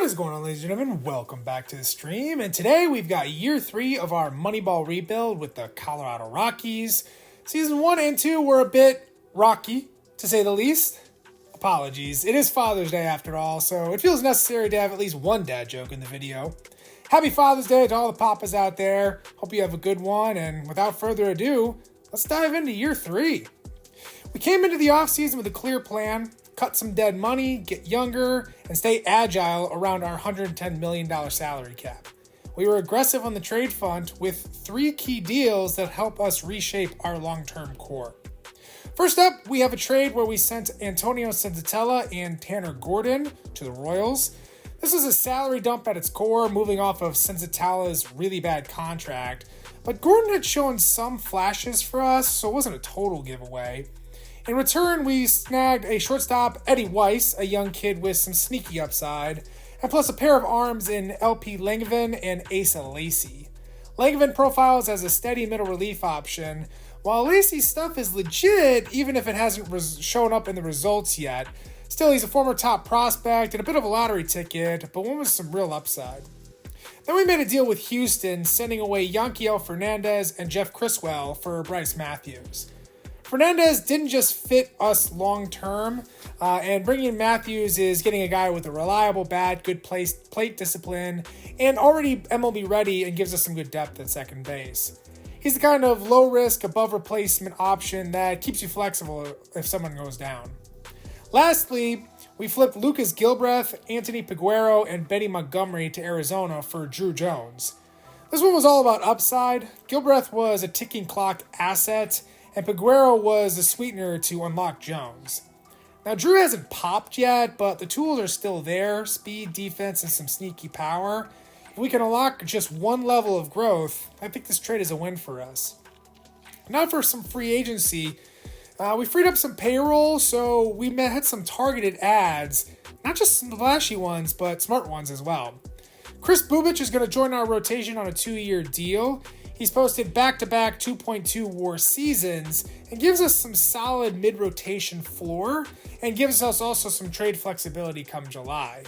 is going on, ladies and gentlemen? Welcome back to the stream. And today we've got year 3 of our Moneyball rebuild with the Colorado Rockies. Season 1 and 2 were a bit rocky, to say the least. Apologies. It is Father's Day after all, so it feels necessary to have at least one dad joke in the video. Happy Father's Day to all the papas out there. Hope you have a good one. And without further ado, let's dive into year 3. We came into the offseason with a clear plan. Cut some dead money, get younger, and stay agile around our $110 million salary cap. We were aggressive on the trade front with 3 key deals that help us reshape our long-term core. First up, we have a trade where we sent Antonio Senzatella and Tanner Gordon to the Royals. This was a salary dump at its core, moving off of Senzatella's really bad contract, but Gordon had shown some flashes for us, so it wasn't a total giveaway. In return, we snagged a shortstop, Eddie Weiss, a young kid with some sneaky upside, and plus a pair of arms in LP Langevin and Asa Lacey. Langevin profiles as a steady middle relief option, while Lacey's stuff is legit even if it hasn't shown up in the results yet. Still, he's a former top prospect and a bit of a lottery ticket, but one with some real upside. Then we made a deal with Houston, sending away Yanquiel Fernandez and Jeff Criswell for Bryce Matthews. Fernandez didn't just fit us long-term, and bringing in Matthews is getting a guy with a reliable bat, good plate discipline, and already MLB ready and gives us some good depth at second base. He's the kind of low-risk, above-replacement option that keeps you flexible if someone goes down. Lastly, we flipped Lucas Gilbreth, Anthony Peguero, and Benny Montgomery to Arizona for Drew Jones. This one was all about upside. Gilbreth was a ticking clock asset, and Peguero was a sweetener to unlock Jones. Now, Drew hasn't popped yet, but the tools are still there: speed, defense, and some sneaky power. If we can unlock just one level of growth, I think this trade is a win for us. Now for some free agency. We freed up some payroll, so we had some targeted ads. Not just some flashy ones, but smart ones as well. Chris Bubic is going to join our rotation on a 2-year deal. He's posted back-to-back 2.2 WAR seasons and gives us some solid mid-rotation floor and gives us also some trade flexibility come July.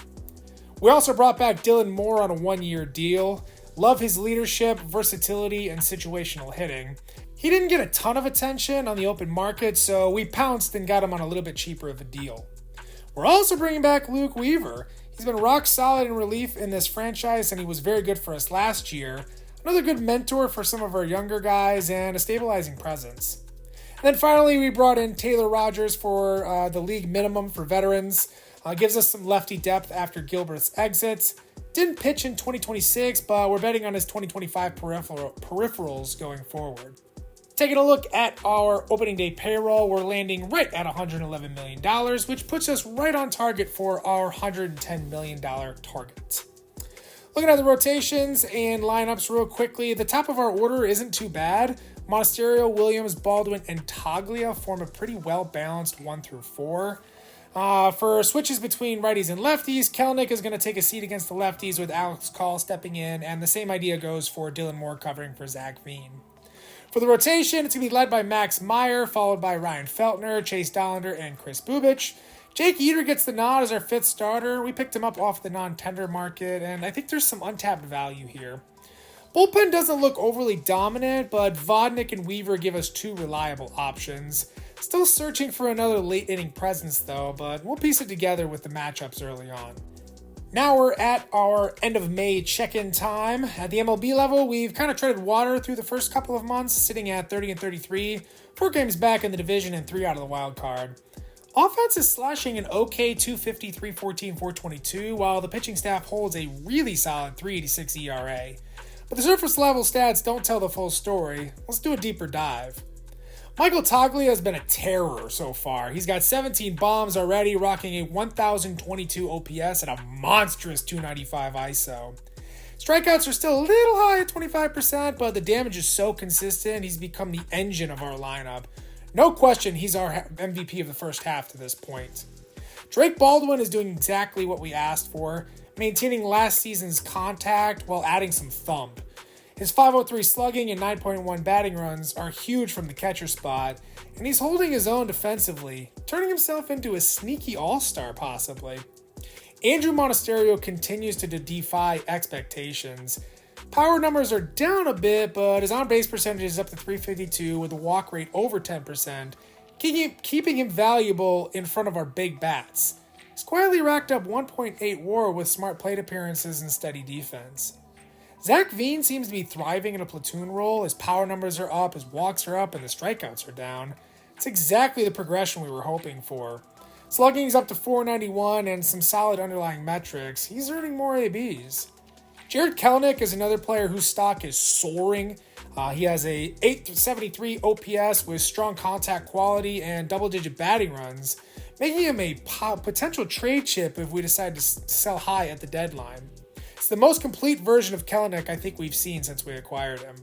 We also brought back Dylan Moore on a 1-year deal. Love his leadership, versatility, and situational hitting. He didn't get a ton of attention on the open market, so we pounced and got him on a little bit cheaper of a deal. We're also bringing back Luke Weaver. He's been rock solid in relief in this franchise, and he was very good for us last year. Another good mentor for some of our younger guys and a stabilizing presence. And then finally, we brought in Taylor Rogers for the league minimum for veterans. Gives us some lefty depth after Gilbert's exit. Didn't pitch in 2026, but we're betting on his 2025 peripherals going forward. Taking a look at our opening day payroll, we're landing right at $111 million, which puts us right on target for our $110 million target. Looking at the rotations and lineups real quickly, the top of our order isn't too bad. Monasterio, Williams, Baldwin, and Taglia form a pretty well-balanced 1 through 4. For switches between righties and lefties, Kelnick is going to take a seat against the lefties with Alex Call stepping in, and the same idea goes for Dylan Moore covering for Zach Veen. For the rotation, it's going to be led by Max Meyer, followed by Ryan Feltner, Chase Dollander, and Chris Bubic. Jake Eater gets the nod as our 5th starter. We picked him up off the non-tender market, and I think there's some untapped value here. Bullpen doesn't look overly dominant, but Vodnik and Weaver give us 2 reliable options. Still searching for another late-inning presence, though, but we'll piece it together with the matchups early on. Now we're at our end of May check-in time. At the MLB level, we've kind of treaded water through the first couple of months, sitting at 30-33, 4 games back in the division and 3 out of the wild card. Offense is slashing an okay 250, 314, 422, while the pitching staff holds a really solid 386 ERA. But the surface level stats don't tell the full story. Let's do a deeper dive. Michael Taglia has been a terror so far. He's got 17 bombs already, rocking a 1,022 OPS and a monstrous 295 ISO. Strikeouts are still a little high at 25%, but the damage is so consistent, he's become the engine of our lineup. No question, he's our MVP of the first half to this point. Drake Baldwin is doing exactly what we asked for, maintaining last season's contact while adding some thump. His .503 slugging and 9.1 batting runs are huge from the catcher spot, and he's holding his own defensively, turning himself into a sneaky all-star possibly. Andrew Monasterio continues to defy expectations. Power numbers are down a bit, but his on-base percentage is up to .352 with a walk rate over 10%, keeping him valuable in front of our big bats. He's quietly racked up 1.8 WAR with smart plate appearances and steady defense. Zach Veen seems to be thriving in a platoon role. His power numbers are up, his walks are up, and the strikeouts are down. It's exactly the progression we were hoping for. Slugging's up to .491 and some solid underlying metrics. He's earning more ABs. Jared Kelenic is another player whose stock is soaring. He has a .873 OPS with strong contact quality and double-digit batting runs, making him a potential trade chip if we decide to sell high at the deadline. It's the most complete version of Kelenic I think we've seen since we acquired him.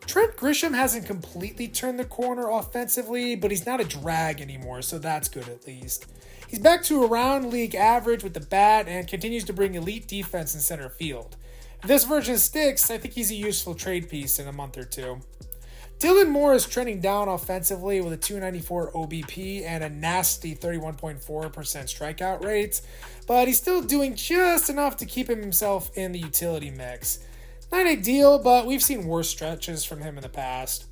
Trent Grisham hasn't completely turned the corner offensively, but he's not a drag anymore, so that's good at least. He's back to around league average with the bat and continues to bring elite defense in center field. If this version sticks, I think he's a useful trade piece in a month or two. Dylan Moore is trending down offensively with a .294 OBP and a nasty 31.4% strikeout rate, but he's still doing just enough to keep himself in the utility mix. Not ideal, but we've seen worse stretches from him in the past.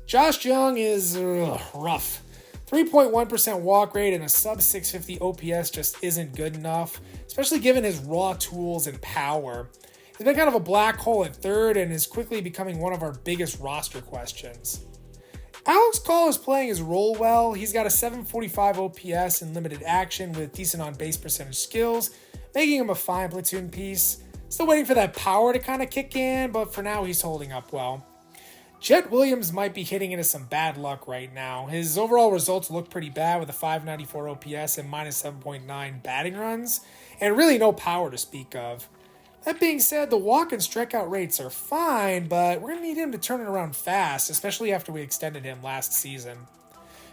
Josh Jung is rough. 3.1% walk rate and a sub .650 OPS just isn't good enough, especially given his raw tools and power. He's been kind of a black hole at third and is quickly becoming one of our biggest roster questions. Alex Call is playing his role well. He's got a .745 OPS in limited action with decent on-base percentage skills, making him a fine platoon piece. Still waiting for that power to kind of kick in, but for now he's holding up well. Jet Williams might be hitting into some bad luck right now. His overall results look pretty bad with a .594 OPS and -7.9 batting runs, and really no power to speak of. That being said, the walk and strikeout rates are fine, but we're going to need him to turn it around fast, especially after we extended him last season.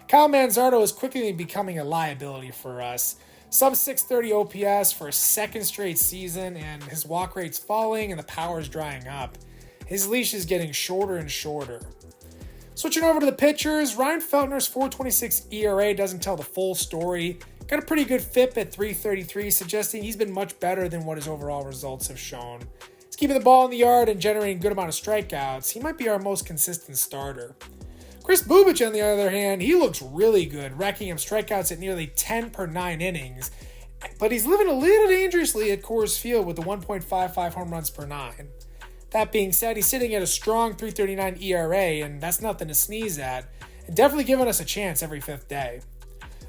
Kyle Manzardo is quickly becoming a liability for us. Sub .630 OPS for a second straight season, and his walk rate's falling and the power's drying up. His leash is getting shorter and shorter. Switching over to the pitchers, Ryan Feltner's .426 ERA doesn't tell the full story. Got a pretty good FIP at .333, suggesting he's been much better than what his overall results have shown. He's keeping the ball in the yard and generating a good amount of strikeouts. He might be our most consistent starter. Chris Bubich, on the other hand, he looks really good, racking up strikeouts at nearly 10 per 9 innings. But he's living a little dangerously at Coors Field with the 1.55 home runs per 9. That being said, he's sitting at a strong .339 ERA, and that's nothing to sneeze at, and definitely giving us a chance every fifth day.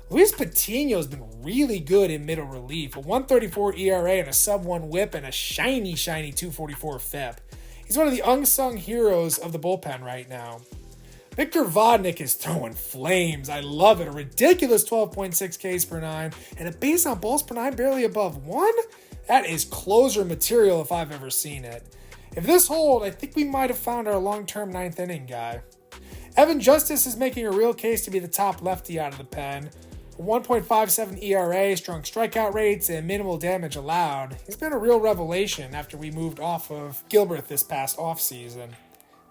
Luis Patino has been really good in middle relief, a .134 ERA and a sub-1 whip and a shiny .244 FIP. He's one of the unsung heroes of the bullpen right now. Victor Vodnik is throwing flames. I love it. A ridiculous 12.6 Ks per 9 and a base on balls per 9 barely above 1? That is closer material if I've ever seen it. If this holds, I think we might have found our long-term ninth inning guy. Evan Justice is making a real case to be the top lefty out of the pen. A 1.57 ERA, strong strikeout rates, and minimal damage allowed. He's been a real revelation after we moved off of Gilbert this past offseason.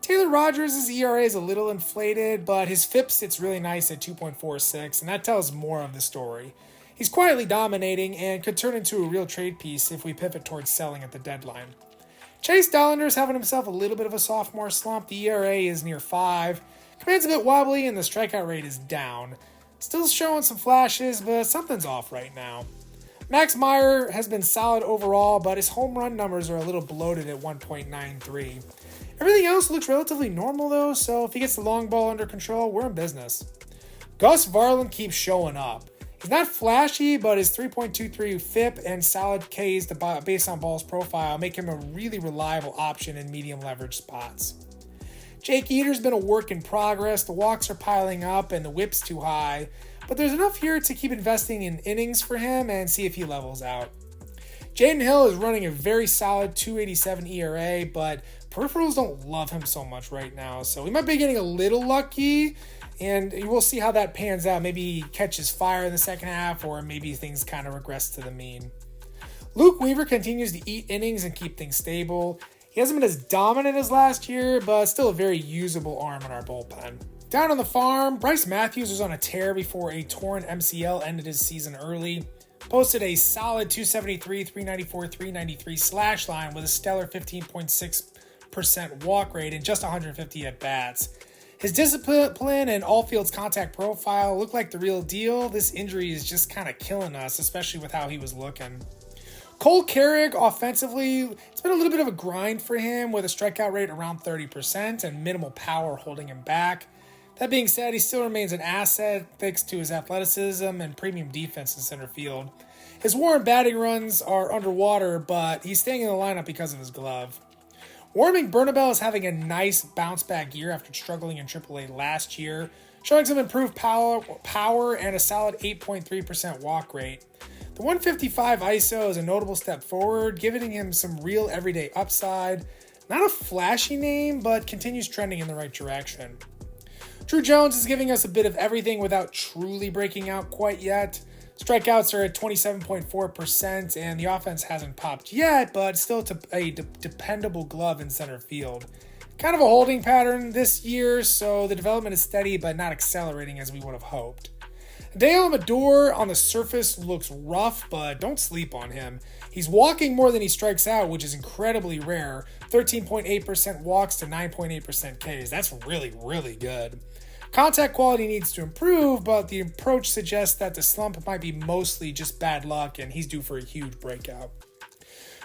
Taylor Rogers' ERA is a little inflated, but his FIP sits really nice at 2.46, and that tells more of the story. He's quietly dominating and could turn into a real trade piece if we pivot towards selling at the deadline. Chase Dollander's having himself a little bit of a sophomore slump. The ERA is near 5. Command's a bit wobbly, and the strikeout rate is down. Still showing some flashes, but something's off right now. Max Meyer has been solid overall, but his home run numbers are a little bloated at 1.93. Everything else looks relatively normal though, so if he gets the long ball under control, we're in business. Gus Varland keeps showing up. He's not flashy, but his 3.23 FIP and solid Ks to base on balls profile make him a really reliable option in medium leverage spots. Jake Eater's been a work in progress. The walks are piling up and the whip's too high, but there's enough here to keep investing in innings for him and see if he levels out. Jaden Hill is running a very solid 2.87 ERA, but peripherals don't love him so much right now, so we might be getting a little lucky, and we'll see how that pans out. Maybe he catches fire in the second half, or maybe things kind of regress to the mean. Luke Weaver continues to eat innings and keep things stable. He hasn't been as dominant as last year, but still a very usable arm in our bullpen. Down on the farm, Bryce Matthews was on a tear before a torn MCL ended his season early. Posted a solid 273, 394, 393 slash line with a stellar 15.6% walk rate and just 150 at-bats. His discipline and all-fields contact profile look like the real deal. This injury is just kind of killing us, especially with how he was looking. Cole Carrick, offensively, it's been a little bit of a grind for him with a strikeout rate around 30% and minimal power holding him back. That being said, he still remains an asset thanks to his athleticism and premium defense in center field. His WAR and batting runs are underwater, but he's staying in the lineup because of his glove. Warming Bernabel is having a nice bounce-back year after struggling in AAA last year, showing some improved power and a solid 8.3% walk rate. The 155 ISO is a notable step forward, giving him some real everyday upside. Not a flashy name, but continues trending in the right direction. Drew Jones is giving us a bit of everything without truly breaking out quite yet. Strikeouts are at 27.4%, and the offense hasn't popped yet, but still a dependable glove in center field. Kind of a holding pattern this year, so the development is steady but not accelerating as we would have hoped. Dale Amador on the surface looks rough, but don't sleep on him. He's walking more than he strikes out, which is incredibly rare. 13.8% walks to 9.8% Ks. That's really, really good. Contact quality needs to improve, but the approach suggests that the slump might be mostly just bad luck, and he's due for a huge breakout.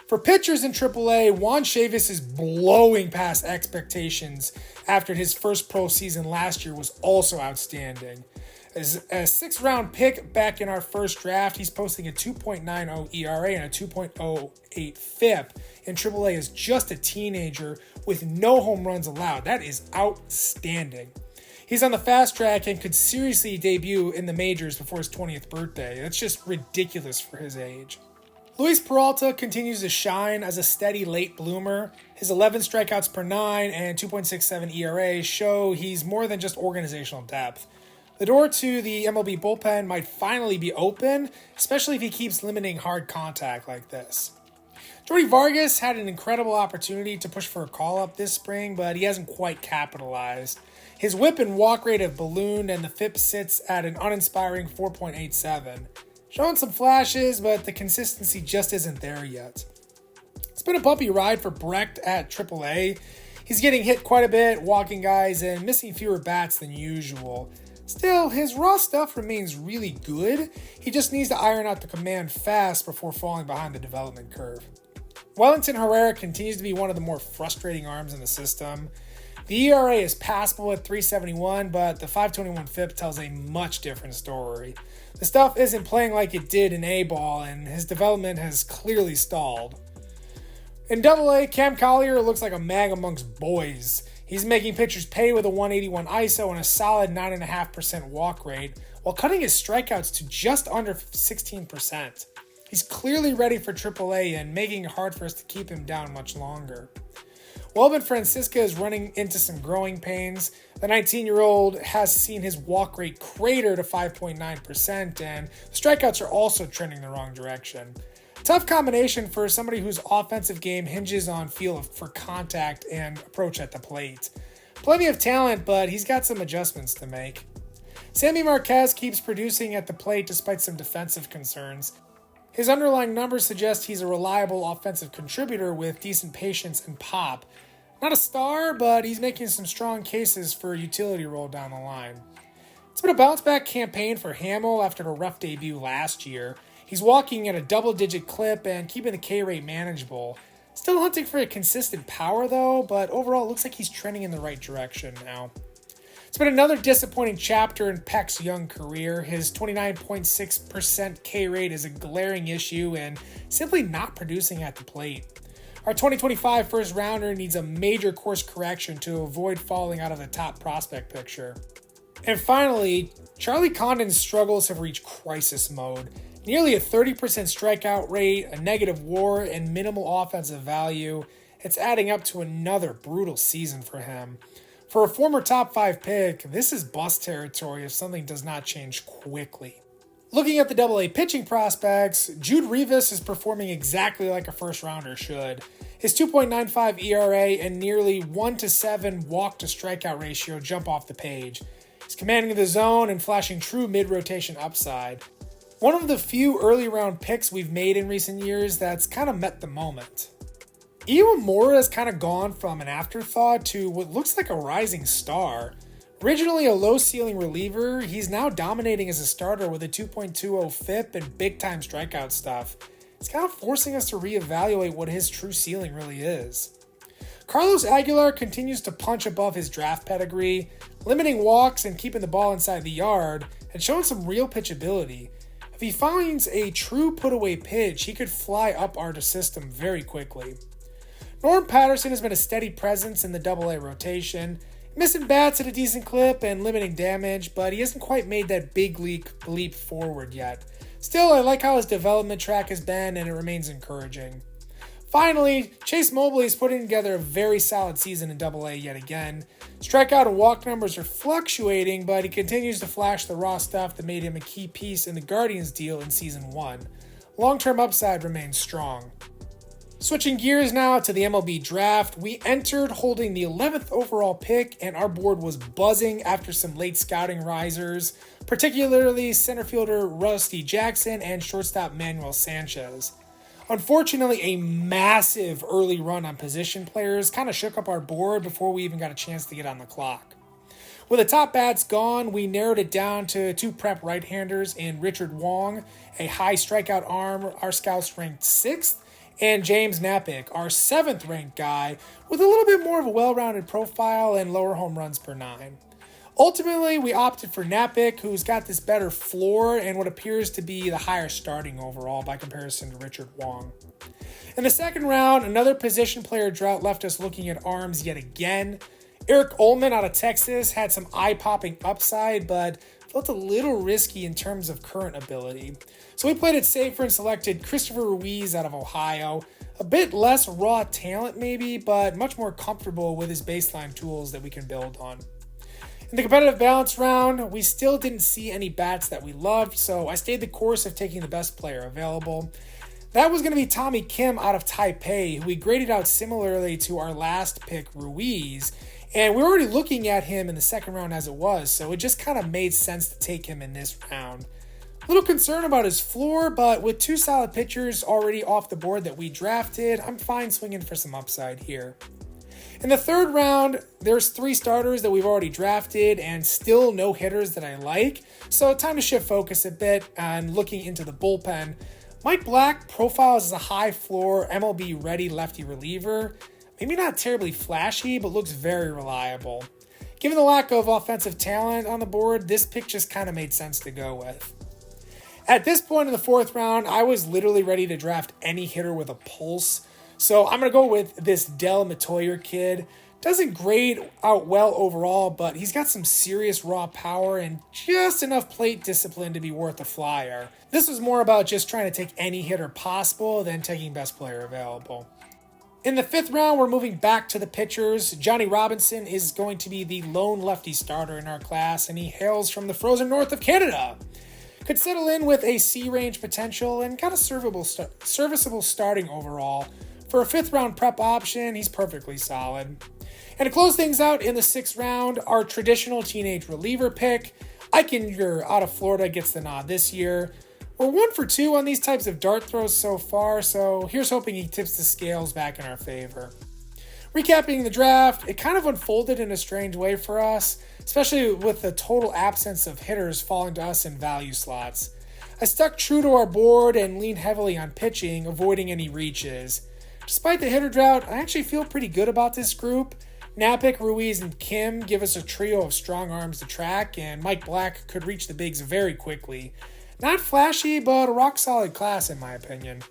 For pitchers in AAA, Juan Chavis is blowing past expectations after his first pro season last year was also outstanding. As a 6th-round pick back in our first draft, he's posting a 2.90 ERA and a 2.08 FIP in AAA as just a teenager with no home runs allowed. That is outstanding. He's on the fast track and could seriously debut in the majors before his 20th birthday. That's just ridiculous for his age. Luis Peralta continues to shine as a steady late bloomer. His 11 strikeouts per 9 and 2.67 ERA show he's more than just organizational depth. The door to the MLB bullpen might finally be open, especially if he keeps limiting hard contact like this. Jordy Vargas had an incredible opportunity to push for a call-up this spring, but he hasn't quite capitalized. His whip and walk rate have ballooned, and the FIP sits at an uninspiring 4.87. Showing some flashes, but the consistency just isn't there yet. It's been a bumpy ride for Brecht at AAA. He's getting hit quite a bit, walking guys, and missing fewer bats than usual. Still, his raw stuff remains really good. He just needs to iron out the command fast before falling behind the development curve. Wellington Herrera continues to be one of the more frustrating arms in the system. The ERA is passable at 3.71, but the 5.21 FIP tells a much different story. The stuff isn't playing like it did in A-ball, and his development has clearly stalled. In AA, Cam Collier looks like a mag amongst boys. He's making pitchers pay with a 181 ISO and a solid 9.5% walk rate, while cutting his strikeouts to just under 16%. He's clearly ready for AAA and making it hard for us to keep him down much longer. Welvin Francisca is running into some growing pains. The 19-year-old has seen his walk rate crater to 5.9%, and the strikeouts are also trending the wrong direction. Tough combination for somebody whose offensive game hinges on feel for contact and approach at the plate. Plenty of talent, but he's got some adjustments to make. Sammy Marquez keeps producing at the plate despite some defensive concerns. His underlying numbers suggest he's a reliable offensive contributor with decent patience and pop. Not a star, but he's making some strong cases for a utility role down the line. It's been a bounce-back campaign for Hamill after a rough debut last year. He's walking at a double-digit clip and keeping the K rate manageable. Still hunting for a consistent power, though, but overall it looks like he's trending in the right direction now. It's been another disappointing chapter in Peck's young career. His 29.6% K rate is a glaring issue and simply not producing at the plate. Our 2025 first-rounder needs a major course correction to avoid falling out of the top prospect picture. And finally, Charlie Condon's struggles have reached crisis mode. Nearly a 30% strikeout rate, a negative WAR, and minimal offensive value. It's adding up to another brutal season for him. For a former top 5 pick, this is bust territory if something does not change quickly. Looking at the AA pitching prospects, Jude Rivas is performing exactly like a first-rounder should. His 2.95 ERA and nearly 1-7 walk-to-strikeout ratio jump off the page. He's commanding the zone and flashing true mid-rotation upside. One of the few early round picks we've made in recent years that's kind of met the moment. Iwamura has kind of gone from an afterthought to what looks like a rising star. Originally a low ceiling reliever, he's now dominating as a starter with a 2.20 FIP and big time strikeout stuff. It's kind of forcing us to reevaluate what his true ceiling really is. Carlos Aguilar continues to punch above his draft pedigree, limiting walks and keeping the ball inside the yard, and showing some real pitchability. If he finds a true put-away pitch, he could fly up our system very quickly. Norm Patterson has been a steady presence in the AA rotation, missing bats at a decent clip and limiting damage, but he hasn't quite made that big leap forward yet. Still, I like how his development track has been, and it remains encouraging. Finally, Chase Mobley is putting together a very solid season in AA yet again. Strikeout and walk numbers are fluctuating, but he continues to flash the raw stuff that made him a key piece in the Guardians deal in Season 1. Long-term upside remains strong. Switching gears now to the MLB draft, we entered holding the 11th overall pick, and our board was buzzing after some late scouting risers, particularly center fielder Rusty Jackson and shortstop Manuel Sanchez. Unfortunately, a massive early run on position players kind of shook up our board before we even got a chance to get on the clock. With the top bats gone, we narrowed it down to two prep right-handers in Richard Wong, a high strikeout arm our scouts ranked 6th, and James Napick, our 7th ranked guy, with a little bit more of a well-rounded profile and lower home runs per 9. Ultimately, we opted for Napick, who's got this better floor and what appears to be the higher starting overall by comparison to Richard Wong. In the second round, another position player drought left us looking at arms yet again. Eric Ullman out of Texas had some eye-popping upside, but felt a little risky in terms of current ability. So we played it safer and selected Christopher Ruiz out of Ohio. A bit less raw talent maybe, but much more comfortable with his baseline tools that we can build on. In the competitive balance round, we still didn't see any bats that we loved, so I stayed the course of taking the best player available. That was going to be Tommy Kim out of Taipei, who we graded out similarly to our last pick, Ruiz, and we were already looking at him in the second round as it was, so it just kind of made sense to take him in this round. A little concerned about his floor, but with two solid pitchers already off the board that we drafted, I'm fine swinging for some upside here. In the third round, there's 3 starters that we've already drafted and still no hitters that I like, so time to shift focus a bit and looking into the bullpen. Mike Black profiles as a high floor, MLB ready lefty reliever. Maybe not terribly flashy, but looks very reliable. Given the lack of offensive talent on the board, this pick just kind of made sense to go with. At this point in the 4th round, I was literally ready to draft any hitter with a pulse. So I'm going to go with this Del Matoyer kid. Doesn't grade out well overall, but he's got some serious raw power and just enough plate discipline to be worth a flyer. This was more about just trying to take any hitter possible than taking best player available. In the 5th round, we're moving back to the pitchers. Johnny Robinson is going to be the lone lefty starter in our class, and he hails from the frozen north of Canada. Could settle in with a C-range potential and got a serviceable starting overall. For a 5th round prep option, he's perfectly solid. And to close things out in the 6th round, our traditional teenage reliever pick, Eichinger out of Florida gets the nod this year. We're 1 for 2 on these types of dart throws so far, so here's hoping he tips the scales back in our favor. Recapping the draft, it kind of unfolded in a strange way for us, especially with the total absence of hitters falling to us in value slots. I stuck true to our board and leaned heavily on pitching, avoiding any reaches. Despite the hitter drought, I actually feel pretty good about this group. Napick, Ruiz, and Kim give us a trio of strong arms to track, and Mike Black could reach the bigs very quickly. Not flashy, but a rock-solid class in my opinion.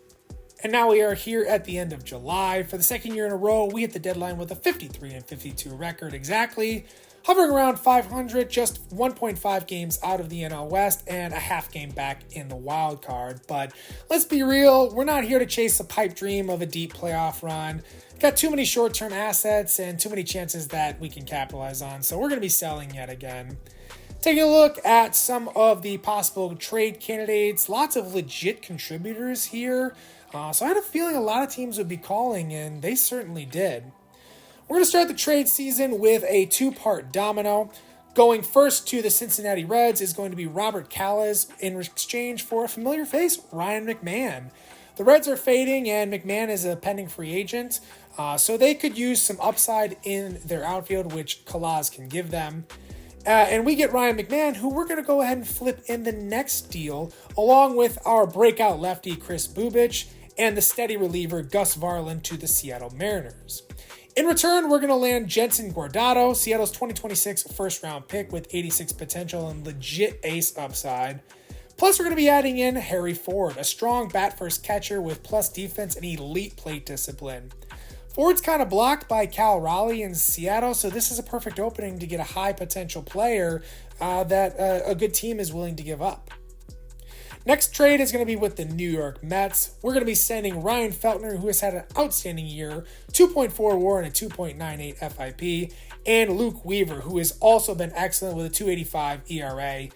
And now we are here at the end of July. For the second year in a row, we hit the deadline with a 53-52 record exactly, hovering around 500, just 1.5 games out of the NL West and a half game back in the wild card. But let's be real, we're not here to chase a pipe dream of a deep playoff run. Got too many short-term assets and too many chances that we can capitalize on, so we're going to be selling yet again. Taking a look at some of the possible trade candidates, lots of legit contributors here. So I had a feeling a lot of teams would be calling, and they certainly did. We're going to start the trade season with a 2-part domino. Going first to the Cincinnati Reds is going to be Robert Callas in exchange for a familiar face, Ryan McMahon. The Reds are fading, and McMahon is a pending free agent, so they could use some upside in their outfield, which Callas can give them. And we get Ryan McMahon, who we're going to go ahead and flip in the next deal, along with our breakout lefty, Chris Bubich, and the steady reliever, Gus Varland, to the Seattle Mariners. In return, we're going to land Jensen Guardado, Seattle's 2026 first-round pick with 86 potential and legit ace upside. Plus, we're going to be adding in Harry Ford, a strong bat-first catcher with plus defense and elite plate discipline. Ford's kind of blocked by Cal Raleigh in Seattle, so this is a perfect opening to get a high-potential player that a good team is willing to give up. Next trade is going to be with the New York Mets. We're going to be sending Ryan Feltner, who has had an outstanding year, 2.4 WAR and a 2.98 FIP, and Luke Weaver, who has also been excellent with a 2.85 ERA.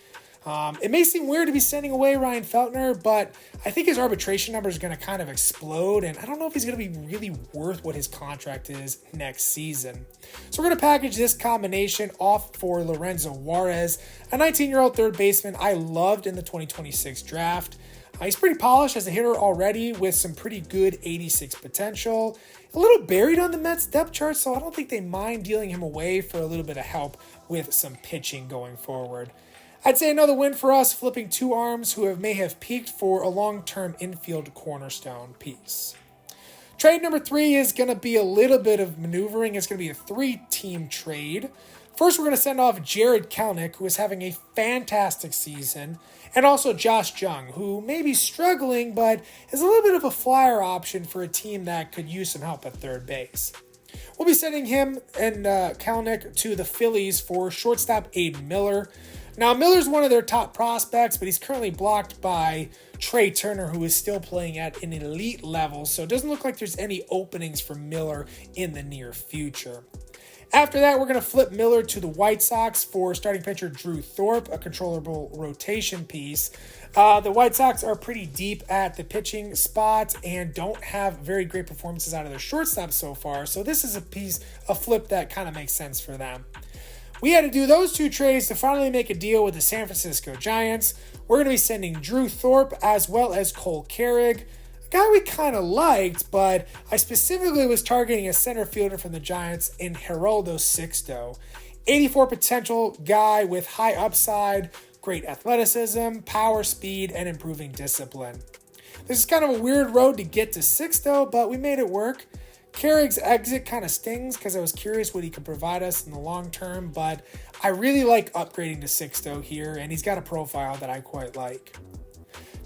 It may seem weird to be sending away Ryan Feltner, but I think his arbitration number is going to kind of explode, and I don't know if he's going to be really worth what his contract is next season. So we're going to package this combination off for Lorenzo Juarez, a 19-year-old third baseman I loved in the 2026 draft. He's pretty polished as a hitter already with some pretty good 86 potential. A little buried on the Mets depth chart, so I don't think they mind dealing him away for a little bit of help with some pitching going forward. I'd say another win for us, flipping two arms who may have peaked for a long-term infield cornerstone piece. Trade number 3 is going to be a little bit of maneuvering. It's going to be a 3-team trade. First, we're going to send off Jared Kelenic, who is having a fantastic season, and also Josh Jung, who may be struggling, but is a little bit of a flyer option for a team that could use some help at third base. We'll be sending him and Kelenic to the Phillies for shortstop Aiden Miller. Now, Miller's one of their top prospects, but he's currently blocked by Trey Turner, who is still playing at an elite level, so it doesn't look like there's any openings for Miller in the near future. After that, we're going to flip Miller to the White Sox for starting pitcher Drew Thorpe, a controllable rotation piece. The White Sox are pretty deep at the pitching spots and don't have very great performances out of their shortstop so far, so this is a flip that kind of makes sense for them. We had to do those two trades to finally make a deal with the San Francisco Giants. We're going to be sending Drew Thorpe as well as Cole Carrig, a guy we kind of liked, but I specifically was targeting a center fielder from the Giants in Geraldo Sixto. 84 potential guy with high upside, great athleticism, power, speed, and improving discipline. This is kind of a weird road to get to Sixto, but we made it work. Carrick's exit kind of stings because I was curious what he could provide us in the long term, but I really like upgrading to Sixto here, and he's got a profile that I quite like.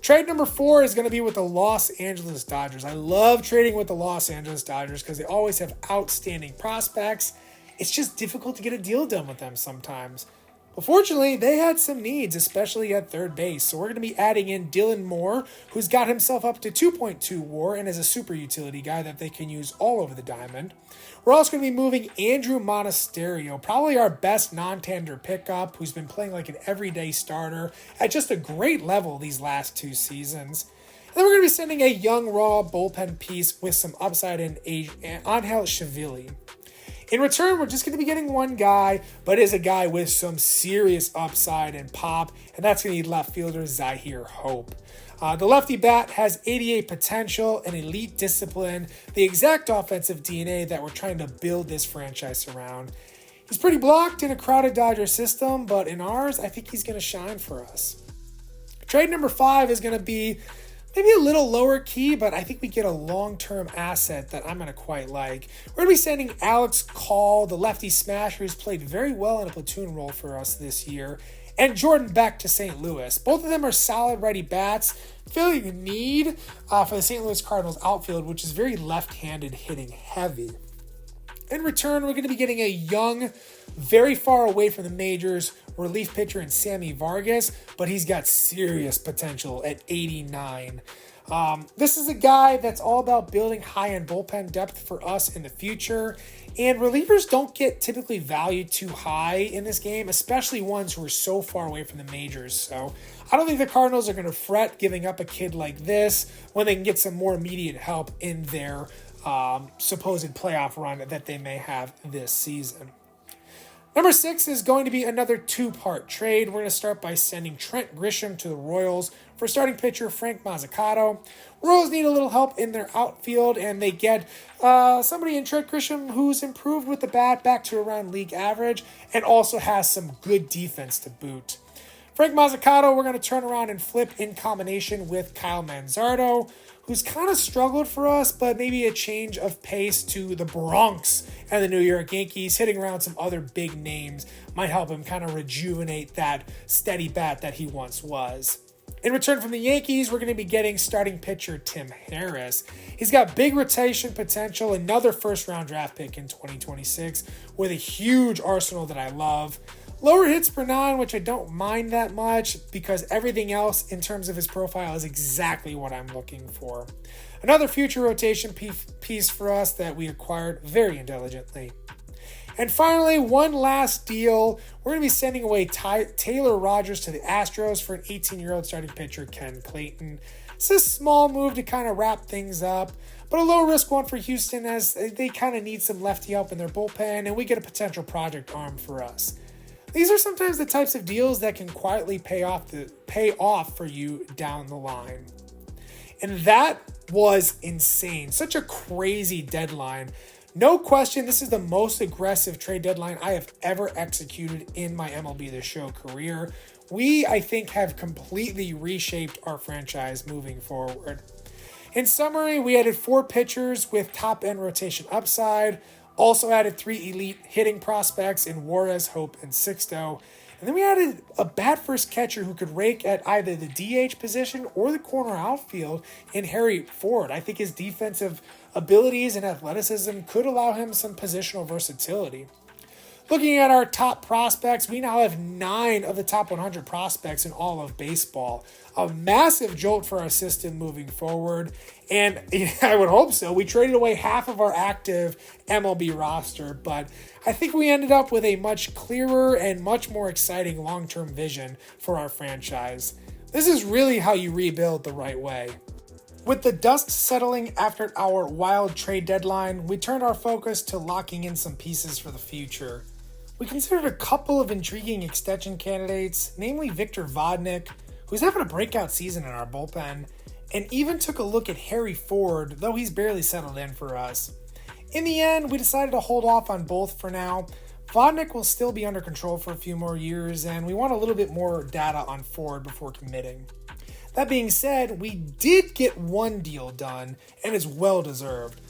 Trade number 4 is going to be with the Los Angeles Dodgers. I love trading with the Los Angeles Dodgers because they always have outstanding prospects. It's just difficult to get a deal done with them sometimes. But fortunately, they had some needs, especially at third base. So we're going to be adding in Dylan Moore, who's got himself up to 2.2 WAR and is a super utility guy that they can use all over the diamond. We're also going to be moving Andrew Monasterio, probably our best non-tender pickup, who's been playing like an everyday starter at just a great level these last 2 seasons. And then we're going to be sending a young, raw bullpen piece with some upside in Angel Shavili. In return, we're just going to be getting one guy, but is a guy with some serious upside and pop, and that's going to be left fielder Zahir Hope. The lefty bat has 88 potential and elite discipline, the exact offensive DNA that we're trying to build this franchise around. He's pretty blocked in a crowded Dodger system, but in ours, I think he's going to shine for us. Trade number 5 is going to be maybe a little lower key, but I think we get a long-term asset that I'm going to quite like. We're going to be sending Alex Call, the lefty smasher who's played very well in a platoon role for us this year, and Jordan Beck to St. Louis. Both of them are solid righty bats, filling a need for the St. Louis Cardinals outfield, which is very left-handed hitting heavy. In return, we're going to be getting a young, very far away from the majors relief pitcher in Sammy Vargas, but he's got serious potential at 89. This is a guy that's all about building high-end bullpen depth for us in the future, and relievers don't get typically valued too high in this game, especially ones who are so far away from the majors. So I don't think the Cardinals are going to fret giving up a kid like this when they can get some more immediate help in their supposed playoff run that they may have this season. Number 6 is going to be another two-part trade. We're going to start by sending Trent Grisham to the Royals for starting pitcher Frank Mazzucato. Royals need a little help in their outfield, and they get somebody in Trent Grisham who's improved with the bat back to around league average and also has some good defense to boot. Frank Mazzucato, we're going to turn around and flip in combination with Kyle Manzardo, who's kind of struggled for us, but maybe a change of pace to the Bronx and the New York Yankees, hitting around some other big names, might help him kind of rejuvenate that steady bat that he once was. In return from the Yankees, we're going to be getting starting pitcher Tim Harris. He's got big rotation potential, another first-round draft pick in 2026 with a huge arsenal that I love. Lower hits per 9, which I don't mind that much because everything else in terms of his profile is exactly what I'm looking for. Another future rotation piece for us that we acquired very intelligently. And finally, one last deal. We're going to be sending away Taylor Rogers to the Astros for an 18-year-old starting pitcher, Ken Clayton. It's a small move to kind of wrap things up, but a low-risk one for Houston as they kind of need some lefty help in their bullpen, and we get a potential project arm for us. These are sometimes the types of deals that can quietly pay off for you down the line. And that was insane. Such a crazy deadline. No question, this is the most aggressive trade deadline I have ever executed in my MLB The Show career. We, I think, have completely reshaped our franchise moving forward. In summary, we added 4 pitchers with top-end rotation upside, also added 3 elite hitting prospects in Juarez, Hope, and Sixto. And then we added a bat-first catcher who could rake at either the DH position or the corner outfield in Harry Ford. I think his defensive abilities and athleticism could allow him some positional versatility. Looking at our top prospects, we now have 9 of the top 100 prospects in all of baseball. A massive jolt for our system moving forward. And I would hope so. We traded away half of our active MLB roster, but I think we ended up with a much clearer and much more exciting long-term vision for our franchise. This is really how you rebuild the right way. With the dust settling after our wild trade deadline, we turned our focus to locking in some pieces for the future. We considered a couple of intriguing extension candidates, namely Victor Vodnik, who's having a breakout season in our bullpen, and even took a look at Harry Ford, though he's barely settled in for us. In the end, we decided to hold off on both for now. Vodnik will still be under control for a few more years, and we want a little bit more data on Ford before committing. That being said, we did get one deal done, and it's well deserved.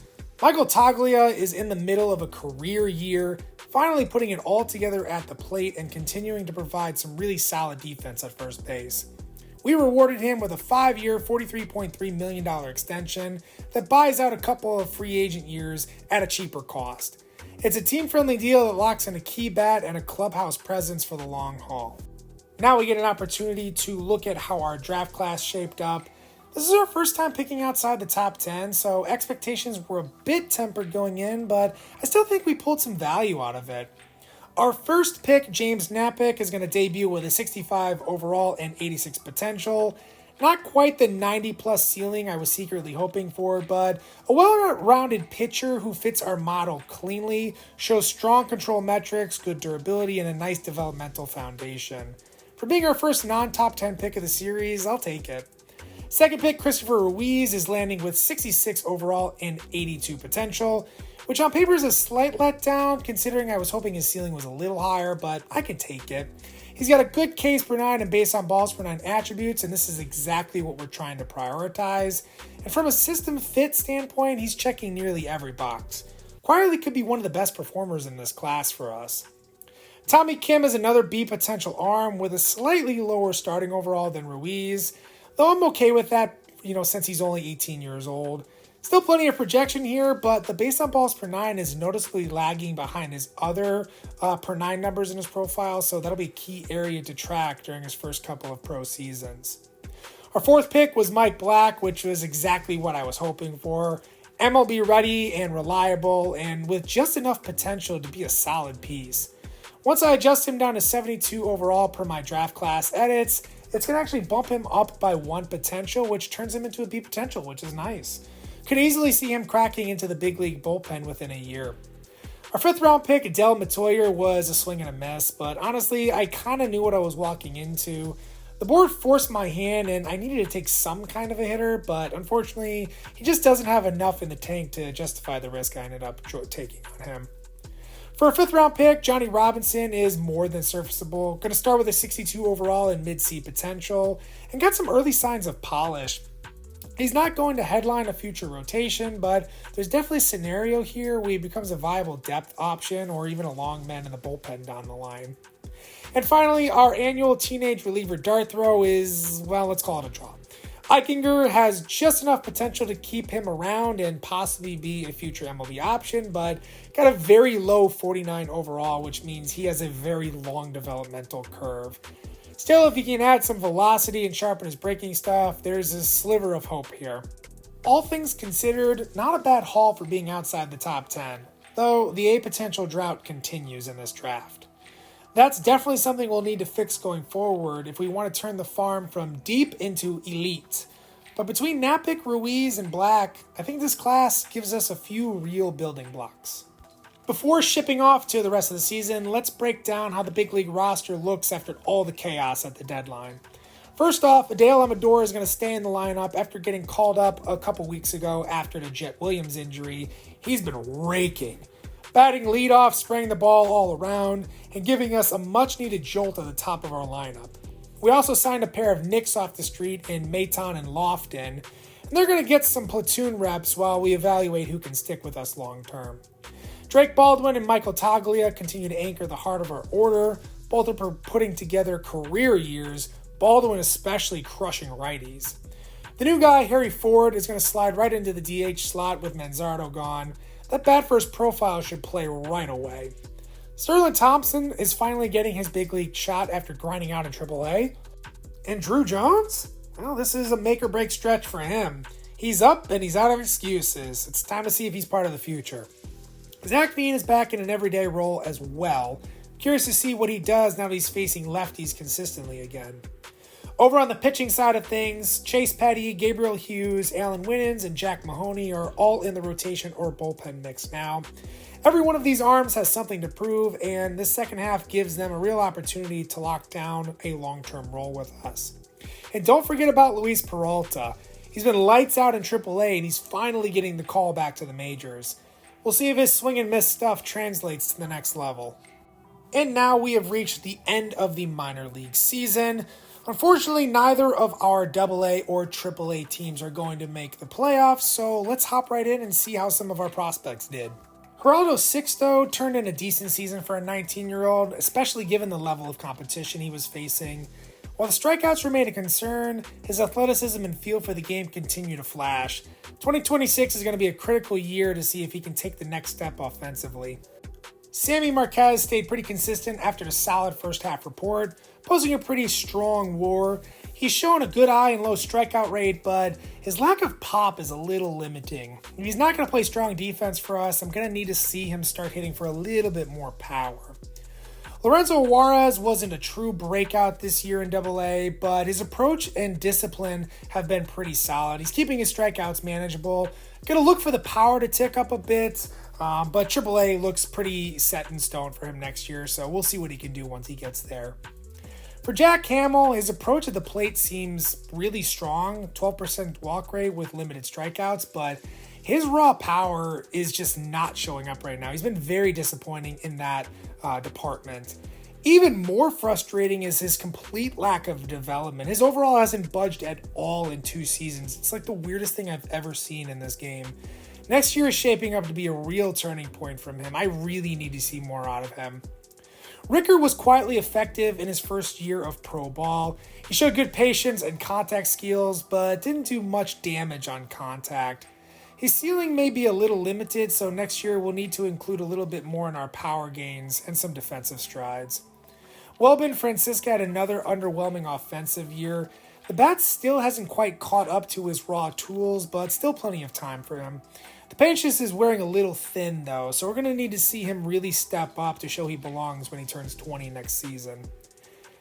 Michael Toglia is in the middle of a career year, finally putting it all together at the plate and continuing to provide some really solid defense at first base. We rewarded him with a 5-year, $43.3 million extension that buys out a couple of free agent years at a cheaper cost. It's a team-friendly deal that locks in a key bat and a clubhouse presence for the long haul. Now we get an opportunity to look at how our draft class shaped up. This is our first time picking outside the top 10, so expectations were a bit tempered going in, but I still think we pulled some value out of it. Our first pick, James Napick, is going to debut with a 65 overall and 86 potential. Not quite the 90-plus ceiling I was secretly hoping for, but a well-rounded pitcher who fits our model cleanly, shows strong control metrics, good durability, and a nice developmental foundation. For being our first non-top 10 pick of the series, I'll take it. Second pick, Christopher Ruiz, is landing with 66 overall and 82 potential, which on paper is a slight letdown considering I was hoping his ceiling was a little higher, but I can take it. He's got a good Ks per 9 and base on balls per 9 attributes, and this is exactly what we're trying to prioritize. And from a system fit standpoint, he's checking nearly every box. Quietly could be one of the best performers in this class for us. Tommy Kim is another B potential arm with a slightly lower starting overall than Ruiz, though I'm okay with that, since he's only 18 years old. Still plenty of projection here, but the base on balls per 9 is noticeably lagging behind his other per 9 numbers in his profile, so that'll be a key area to track during his first couple of pro seasons. Our fourth pick was Mike Black, which was exactly what I was hoping for. MLB ready and reliable, and with just enough potential to be a solid piece. Once I adjust him down to 72 overall per my draft class edits, it's going to actually bump him up by 1 potential, which turns him into a B potential, which is nice. Could easily see him cracking into the big league bullpen within a year. Our 5th round pick, Del Matoyer, was a swing and a miss, but honestly, I kind of knew what I was walking into. The board forced my hand, and I needed to take some kind of a hitter, but unfortunately, he just doesn't have enough in the tank to justify the risk I ended up taking on him. For our 5th round pick, Johnny Robinson is more than serviceable. Going to start with a 62 overall and mid-C potential, and got some early signs of polish. He's not going to headline a future rotation, but there's definitely a scenario here where he becomes a viable depth option or even a long man in the bullpen down the line. And finally, our annual teenage reliever dart throw is, well, let's call it a draw. Eichinger has just enough potential to keep him around and possibly be a future MLB option, but got a very low 49 overall, which means he has a very long developmental curve. Still, if he can add some velocity and sharpen his breaking stuff, there's a sliver of hope here. All things considered, not a bad haul for being outside the top 10, though the A potential drought continues in this draft. That's definitely something we'll need to fix going forward if we want to turn the farm from deep into elite. But between Napick, Ruiz, and Black, I think this class gives us a few real building blocks. Before shipping off to the rest of the season, let's break down how the big league roster looks after all the chaos at the deadline. First off, Adael Amador is going to stay in the lineup after getting called up a couple weeks ago after the Jet Williams injury. He's been raking. Batting leadoff, spraying the ball all around, and giving us a much-needed jolt at the top of our lineup. We also signed a pair of Knicks off the street in Maton and Lofton, and they're going to get some platoon reps while we evaluate who can stick with us long-term. Drake Baldwin and Michael Taglia continue to anchor the heart of our order. Both are putting together career years, Baldwin especially crushing righties. The new guy, Harry Ford, is going to slide right into the DH slot with Manzardo gone. That bat first profile should play right away. Sterling Thompson is finally getting his big league shot after grinding out in AAA. And Drew Jones? Well, this is a make or break stretch for him. He's up and he's out of excuses. It's time to see if he's part of the future. Zach Veen is back in an everyday role as well. Curious to see what he does now that he's facing lefties consistently again. Over on the pitching side of things, Chase Petty, Gabriel Hughes, Alan Winans, and Jack Mahoney are all in the rotation or bullpen mix now. Every one of these arms has something to prove, and this second half gives them a real opportunity to lock down a long-term role with us. And don't forget about Luis Peralta. He's been lights out in AAA, and he's finally getting the call back to the majors. We'll see if his swing and miss stuff translates to the next level. And now we have reached the end of the minor league season. Unfortunately, neither of our AA or AAA teams are going to make the playoffs, so let's hop right in and see how some of our prospects did. Geraldo Sixto turned in a decent season for a 19-year-old, especially given the level of competition he was facing. While the strikeouts remain a concern, his athleticism and feel for the game continue to flash. 2026 is going to be a critical year to see if he can take the next step offensively. Sammy Marquez stayed pretty consistent after the solid first half report, posing a pretty strong WAR. He's shown a good eye and low strikeout rate, but his lack of pop is a little limiting. If he's not going to play strong defense for us, I'm going to need to see him start hitting for a little bit more power. Lorenzo Juarez wasn't a true breakout this year in AA, but his approach and discipline have been pretty solid. He's keeping his strikeouts manageable. Going to look for the power to tick up a bit, but AAA looks pretty set in stone for him next year, so we'll see what he can do once he gets there. For Jack Hamill, his approach at the plate seems really strong, 12% walk rate with limited strikeouts, but his raw power is just not showing up right now. He's been very disappointing in that department. Even more frustrating is his complete lack of development. His overall hasn't budged at all in 2 seasons. It's like the weirdest thing I've ever seen in this game. Next year is shaping up to be a real turning point from him. I really need to see more out of him. Ricker was quietly effective in his first year of pro ball. He showed good patience and contact skills, but didn't do much damage on contact. His ceiling may be a little limited, so next year we'll need to include a little bit more in our power gains and some defensive strides. Welbin Francisca had another underwhelming offensive year. The bat still hasn't quite caught up to his raw tools, but still plenty of time for him. The patience is wearing a little thin, though, so we're going to need to see him really step up to show he belongs when he turns 20 next season.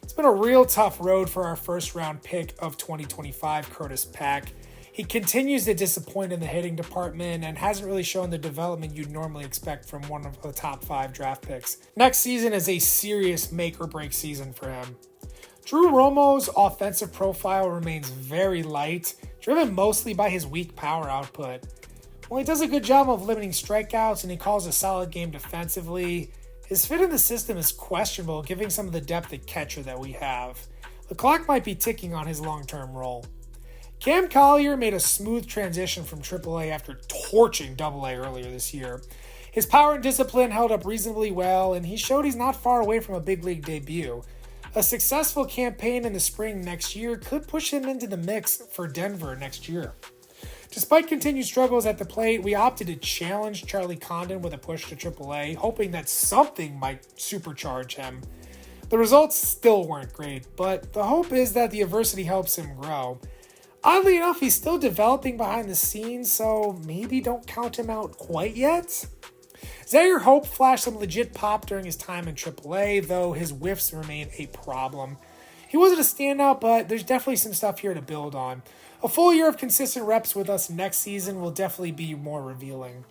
It's been a real tough road for our first-round pick of 2025, Curtis Pack. He continues to disappoint in the hitting department and hasn't really shown the development you'd normally expect from one of the top 5 draft picks. Next season is a serious make or break season for him. Drew Romo's offensive profile remains very light, driven mostly by his weak power output. While he does a good job of limiting strikeouts and he calls a solid game defensively, his fit in the system is questionable given some of the depth at catcher that we have. The clock might be ticking on his long-term role. Cam Collier made a smooth transition from AAA after torching AA earlier this year. His power and discipline held up reasonably well, and he showed he's not far away from a big league debut. A successful campaign in the spring next year could push him into the mix for Denver next year. Despite continued struggles at the plate, we opted to challenge Charlie Condon with a push to AAA, hoping that something might supercharge him. The results still weren't great, but the hope is that the adversity helps him grow. Oddly enough, he's still developing behind the scenes, so maybe don't count him out quite yet. Zaire Hope flashed some legit pop during his time in AAA, though his whiffs remain a problem. He wasn't a standout, but there's definitely some stuff here to build on. A full year of consistent reps with us next season will definitely be more revealing.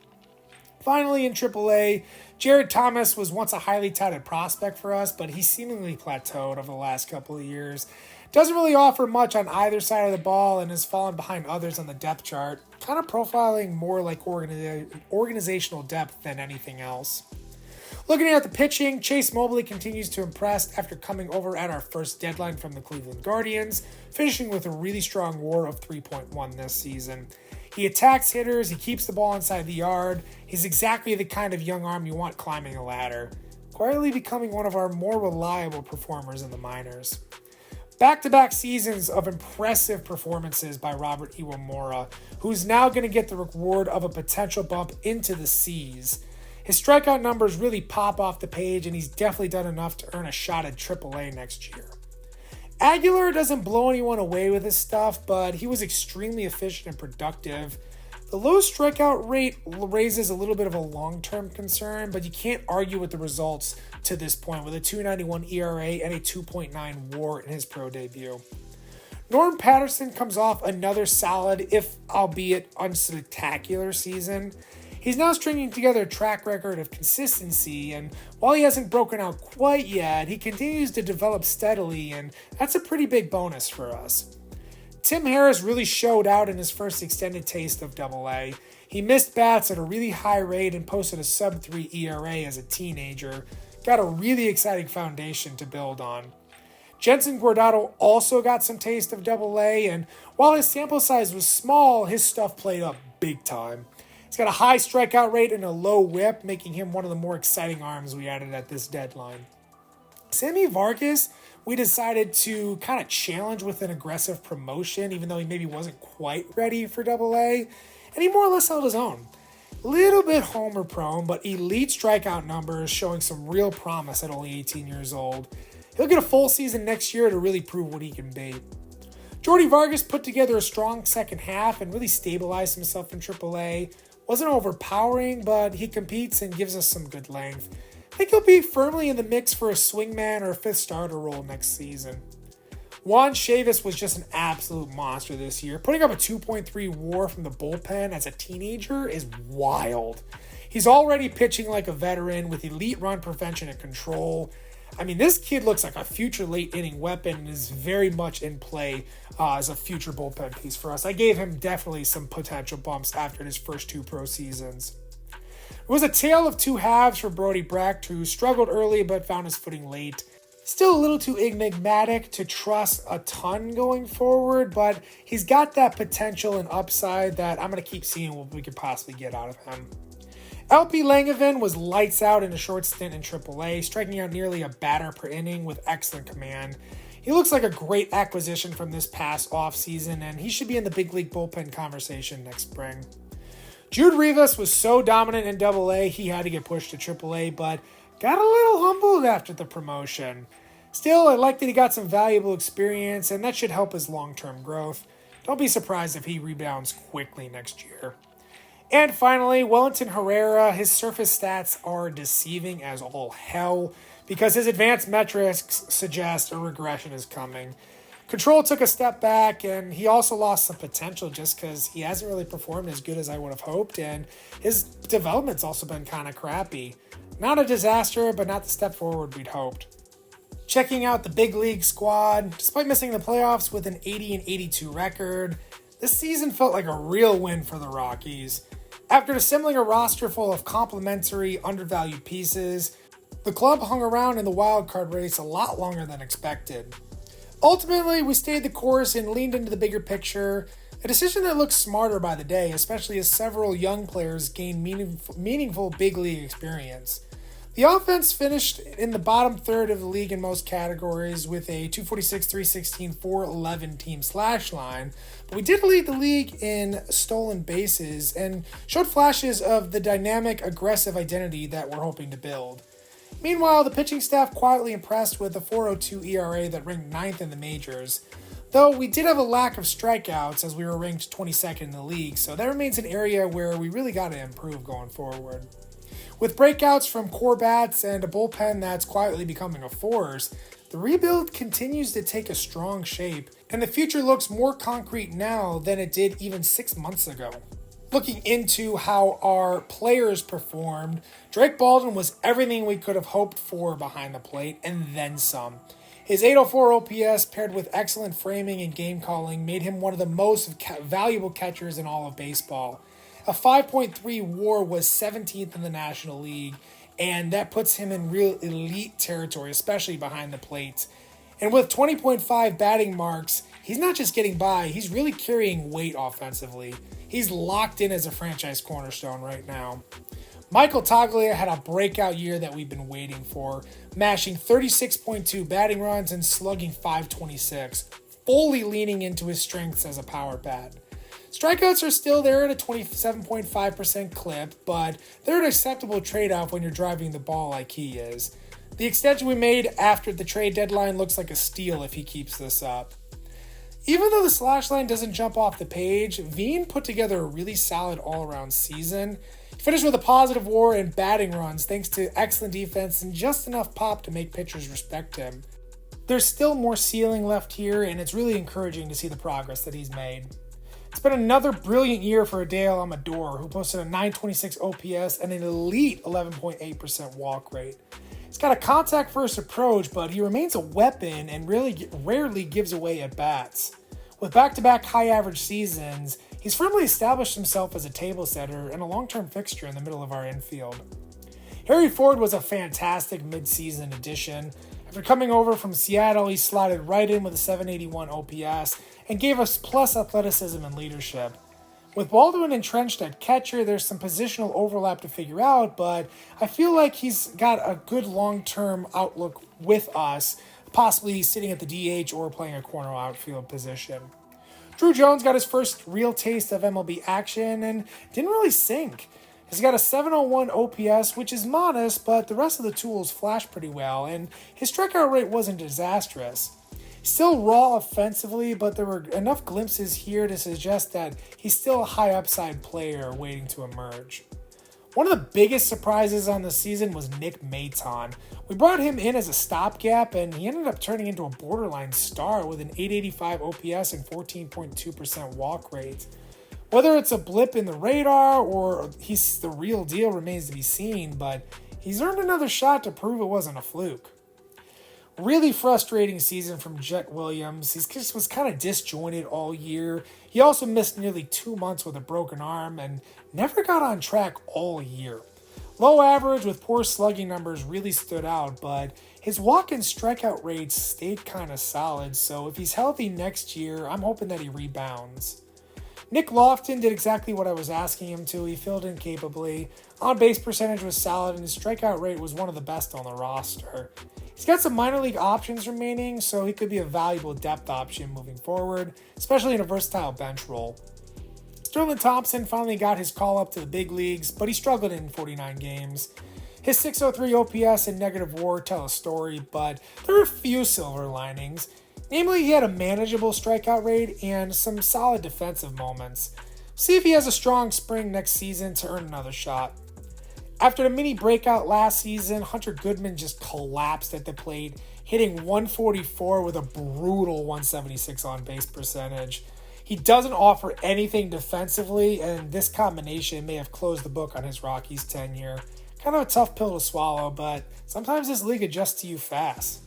Finally, in AAA, Jared Thomas was once a highly touted prospect for us, but he's seemingly plateaued over the last couple of years. Doesn't really offer much on either side of the ball and has fallen behind others on the depth chart, kind of profiling more like organizational depth than anything else. Looking at the pitching, Chase Mobley continues to impress after coming over at our first deadline from the Cleveland Guardians, finishing with a really strong WAR of 3.1 this season. He attacks hitters, he keeps the ball inside the yard, he's exactly the kind of young arm you want climbing a ladder, quietly becoming one of our more reliable performers in the minors. Back-to-back seasons of impressive performances by Robert Iwamura, who's now going to get the reward of a potential bump into the C's. His strikeout numbers really pop off the page, and he's definitely done enough to earn a shot at AAA next year. Aguilar doesn't blow anyone away with his stuff, but he was extremely efficient and productive. The low strikeout rate raises a little bit of a long-term concern, but you can't argue with the results to this point with a 2.91 ERA and a 2.9 WAR in his pro debut. Norm Patterson comes off another solid, if albeit unspectacular season. He's now stringing together a track record of consistency, and while he hasn't broken out quite yet, he continues to develop steadily, and that's a pretty big bonus for us. Tim Harris really showed out in his first extended taste of AA. He missed bats at a really high rate and posted a sub-3 ERA as a teenager. Got a really exciting foundation to build on. Jensen Guardado also got some taste of AA, and while his sample size was small, his stuff played up big time. He's got a high strikeout rate and a low whip, making him one of the more exciting arms we added at this deadline. Sammy Vargas, we decided to kind of challenge with an aggressive promotion, even though he maybe wasn't quite ready for AA, and he more or less held his own. Little bit homer prone, but elite strikeout numbers, showing some real promise at only 18 years old. He'll get a full season next year to really prove what he can be. Jordy Vargas put together a strong second half and really stabilized himself in AAA. Wasn't overpowering, but he competes and gives us some good length. I think he'll be firmly in the mix for a swingman or a fifth starter role next season. Juan Chavis was just an absolute monster this year. Putting up a 2.3 WAR from the bullpen as a teenager is wild. He's already pitching like a veteran with elite run prevention and control. I mean, this kid looks like a future late inning weapon and is very much in play as a future bullpen piece for us. I gave him definitely some potential bumps after his first 2 pro seasons. It was a tale of 2 halves for Brody Brecht, who struggled early but found his footing late. Still a little too enigmatic to trust a ton going forward, but he's got that potential and upside that I'm going to keep seeing what we could possibly get out of him. LP Langevin was lights out in a short stint in AAA, striking out nearly a batter per inning with excellent command. He looks like a great acquisition from this past offseason, and he should be in the big league bullpen conversation next spring. Jude Rivas was so dominant in AA, he had to get pushed to AAA, but got a little humbled after the promotion. Still, I like that he got some valuable experience, and that should help his long-term growth. Don't be surprised if he rebounds quickly next year. And finally, Wellington Herrera, his surface stats are deceiving as all hell because his advanced metrics suggest a regression is coming. Control took a step back, and he also lost some potential just because he hasn't really performed as good as I would have hoped, and his development's also been kind of crappy. Not a disaster, but not the step forward we'd hoped. Checking out the big league squad, despite missing the playoffs with an 80-82 record, this season felt like a real win for the Rockies. After assembling a roster full of complementary, undervalued pieces, the club hung around in the wildcard race a lot longer than expected. Ultimately, we stayed the course and leaned into the bigger picture, a decision that looks smarter by the day, especially as several young players gained meaningful big league experience. The offense finished in the bottom third of the league in most categories with a 246, 316, 411 team slash line, but we did lead the league in stolen bases and showed flashes of the dynamic, aggressive identity that we're hoping to build. Meanwhile, the pitching staff quietly impressed with a 4.02 ERA that ranked 9th in the majors, though we did have a lack of strikeouts as we were ranked 22nd in the league, so that remains an area where we really got to improve going forward. With breakouts from core bats and a bullpen that's quietly becoming a force, the rebuild continues to take a strong shape, and the future looks more concrete now than it did even 6 months ago. Looking into how our players performed, Drake Baldwin was everything we could have hoped for behind the plate, and then some. His 804 OPS paired with excellent framing and game calling made him one of the most valuable catchers in all of baseball. A 5.3 WAR was 17th in the National League, and that puts him in real elite territory, especially behind the plate. And with 20.5 batting marks, he's not just getting by, he's really carrying weight offensively. He's locked in as a franchise cornerstone right now. Michael Toglia had a breakout year that we've been waiting for, mashing 36.2 batting runs and slugging 526, fully leaning into his strengths as a power bat. Strikeouts are still there at a 27.5% clip, but they're an acceptable trade-off when you're driving the ball like he is. The extension we made after the trade deadline looks like a steal if he keeps this up. Even though the slash line doesn't jump off the page, Veen put together a really solid all-around season. He finished with a positive WAR and batting runs thanks to excellent defense and just enough pop to make pitchers respect him. There's still more ceiling left here, and it's really encouraging to see the progress that he's made. It's been another brilliant year for Adele Amador, who posted a 926 OPS and an elite 11.8% walk rate. He's got a contact-first approach, but he remains a weapon and rarely gives away at-bats. With back-to-back high-average seasons, he's firmly established himself as a table setter and a long-term fixture in the middle of our infield. Harry Ford was a fantastic mid-season addition. After coming over from Seattle, he slotted right in with a 781 OPS and gave us plus athleticism and leadership. With Baldwin entrenched at catcher, there's some positional overlap to figure out, but I feel like he's got a good long-term outlook with us, possibly sitting at the DH or playing a corner outfield position. Drew Jones got his first real taste of MLB action and didn't really sink. He's got a 701 OPS, which is modest, but the rest of the tools flash pretty well, and his strikeout rate wasn't disastrous. Still raw offensively, but there were enough glimpses here to suggest that he's still a high upside player waiting to emerge. One of the biggest surprises on the season was Nick Maton. We brought him in as a stopgap, and he ended up turning into a borderline star with an 885 OPS and 14.2% walk rate. Whether it's a blip in the radar or he's the real deal remains to be seen, but he's earned another shot to prove it wasn't a fluke. Really frustrating season from Jet Williams. He just was kind of disjointed all year. He also missed nearly 2 months with a broken arm and never got on track all year. Low average with poor slugging numbers really stood out, but his walk and strikeout rates stayed kind of solid, so if he's healthy next year, I'm hoping that he rebounds. Nick Lofton did exactly what I was asking him to. He filled in capably. On-base percentage was solid, and his strikeout rate was one of the best on the roster. He's got some minor league options remaining, so he could be a valuable depth option moving forward, especially in a versatile bench role. Sterling Thompson finally got his call up to the big leagues, but he struggled in 49 games. His 603 OPS and negative WAR tell a story, but there are a few silver linings. Namely, he had a manageable strikeout rate and some solid defensive moments. See if he has a strong spring next season to earn another shot. After the mini breakout last season, Hunter Goodman just collapsed at the plate, hitting 144 with a brutal 176 on base percentage. He doesn't offer anything defensively, and this combination may have closed the book on his Rockies tenure. Kind of a tough pill to swallow, but sometimes this league adjusts to you fast.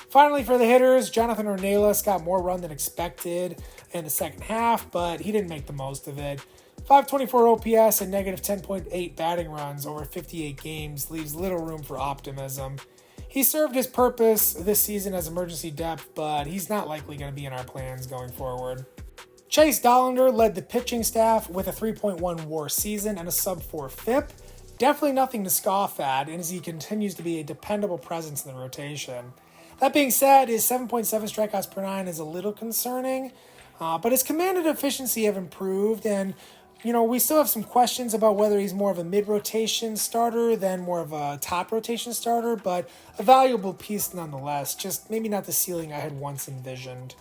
Finally, for the hitters, Jonathan Ornelas got more run than expected in the second half, but he didn't make the most of it. 524 OPS and negative 10.8 batting runs over 58 games leaves little room for optimism. He served his purpose this season as emergency depth, but he's not likely going to be in our plans going forward. Chase Dollander led the pitching staff with a 3.1 WAR season and a sub-4 FIP. Definitely nothing to scoff at, and as he continues to be a dependable presence in the rotation. That being said, his 7.7 strikeouts per nine is a little concerning, but his command and efficiency have improved, and we still have some questions about whether he's more of a mid-rotation starter than more of a top rotation starter, but a valuable piece nonetheless, just maybe not the ceiling I had once envisioned.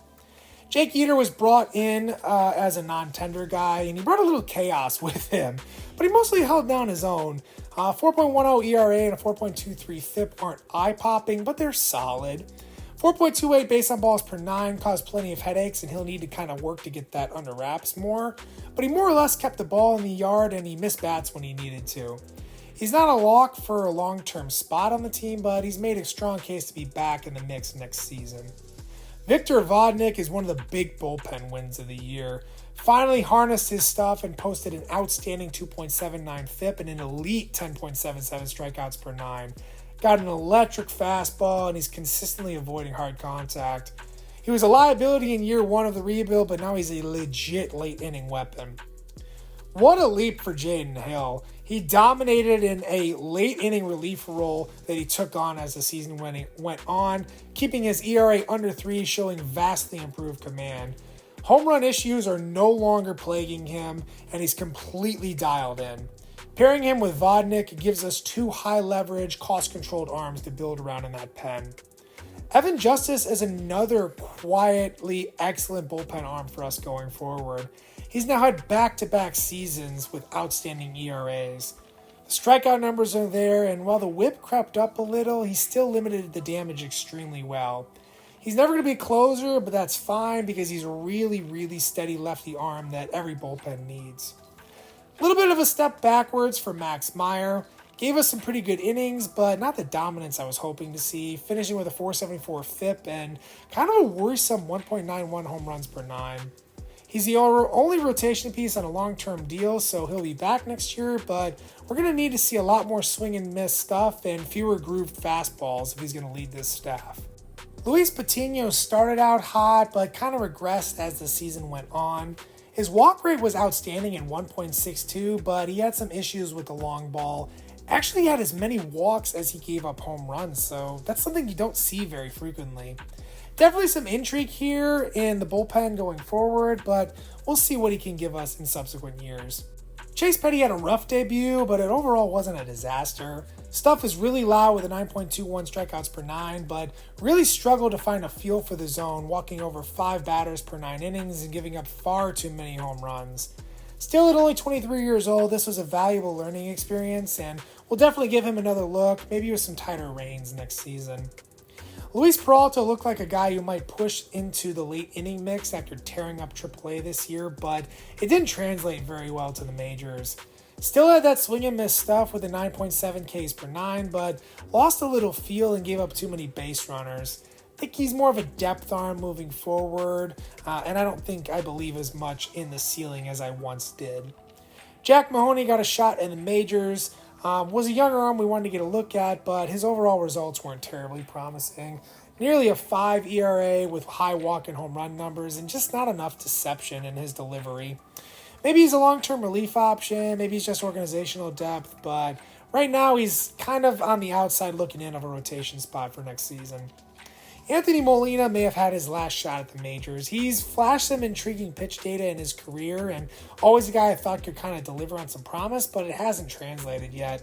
Jake Eater was brought in as a non-tender guy, and he brought a little chaos with him, but he mostly held down his own. 4.10 ERA and a 4.23 FIP aren't eye-popping, but they're solid. 4.28 base on balls per nine caused plenty of headaches, and he'll need to kind of work to get that under wraps more. But he more or less kept the ball in the yard, and he missed bats when he needed to. He's not a lock for a long-term spot on the team, but he's made a strong case to be back in the mix next season. Victor Vodnik is one of the big bullpen wins of the year. Finally harnessed his stuff and posted an outstanding 2.79 FIP and an elite 10.77 strikeouts per nine. Got an electric fastball, and he's consistently avoiding hard contact. He was a liability in year one of the rebuild, but now he's a legit late inning weapon. What a leap for Jaden Hill. He dominated in a late inning relief role that he took on as the season went on, keeping his ERA under 3, showing vastly improved command. Home run issues are no longer plaguing him, and he's completely dialed in. Pairing him with Vodnik gives us 2 high-leverage, cost-controlled arms to build around in that pen. Evan Justice is another quietly excellent bullpen arm for us going forward. He's now had back-to-back seasons with outstanding ERAs. The strikeout numbers are there, and while the whip crept up a little, he still limited the damage extremely well. He's never going to be a closer, but that's fine because he's a really, really steady lefty arm that every bullpen needs. A little bit of a step backwards for Max Meyer. Gave us some pretty good innings, but not the dominance I was hoping to see, finishing with a 4.74 FIP and kind of a worrisome 1.91 home runs per nine. He's the only rotation piece on a long-term deal, so he'll be back next year, but we're going to need to see a lot more swing and miss stuff and fewer grooved fastballs if he's going to lead this staff. Luis Patino started out hot, but kind of regressed as the season went on. His walk rate was outstanding at 1.62, but he had some issues with the long ball. Actually, he had as many walks as he gave up home runs, so that's something you don't see very frequently. Definitely some intrigue here in the bullpen going forward, but we'll see what he can give us in subsequent years. Chase Petty had a rough debut, but it overall wasn't a disaster. Stuff is really loud with a 9.21 strikeouts per nine, but really struggled to find a feel for the zone, walking over 5 batters per 9 innings and giving up far too many home runs. Still at only 23 years old, this was a valuable learning experience, and we'll definitely give him another look, maybe with some tighter reins next season. Luis Peralta looked like a guy who might push into the late inning mix after tearing up AAA this year, but it didn't translate very well to the majors. Still had that swing and miss stuff with a 9.7 Ks per 9, but lost a little feel and gave up too many base runners. I think he's more of a depth arm moving forward, and I believe as much in the ceiling as I once did. Jack Mahoney got a shot in the majors. Was a younger arm we wanted to get a look at, but his overall results weren't terribly promising. Nearly a 5 ERA with high walk and home run numbers, and just not enough deception in his delivery. Maybe he's a long-term relief option, maybe he's just organizational depth, but right now he's kind of on the outside looking in of a rotation spot for next season. Anthony Molina may have had his last shot at the majors. He's flashed some intriguing pitch data in his career and always a guy I thought could kind of deliver on some promise, but it hasn't translated yet.